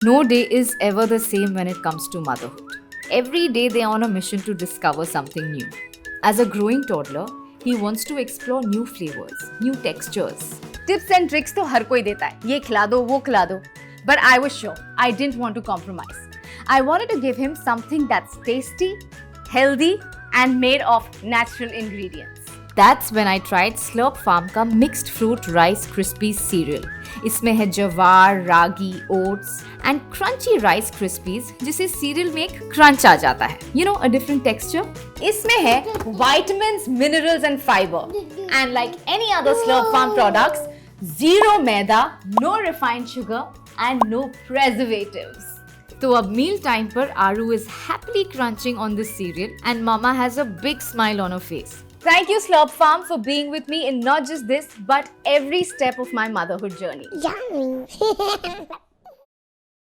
No day is ever the same when it comes to motherhood. Every day they are on a mission to discover something new. As a growing toddler, he wants to explore new flavors, new textures. Tips and tricks तो हर कोई देता है, ये खिला दो, वो खिला दो. But I was sure I didn't want to compromise. I wanted to give him something that's tasty, healthy, and made of natural ingredients. That's when I tried Slurrp Farm का mixed fruit rice Crispies cereal. इसमें है जवार, रागी, oats and crunchy rice Crispies जिसे cereal में एक crunch आ जाता है. You know, a different texture. इसमें है vitamins, minerals and fiber. And like any other Slurrp Farm products, zero maida, no refined sugar and no preservatives. तो अब meal time पर Aaravv is happily crunching on this cereal and Mama has a big smile on her face. Thank you Slurrp Farm for being with me in not just this but every step of my motherhood journey. Yummy.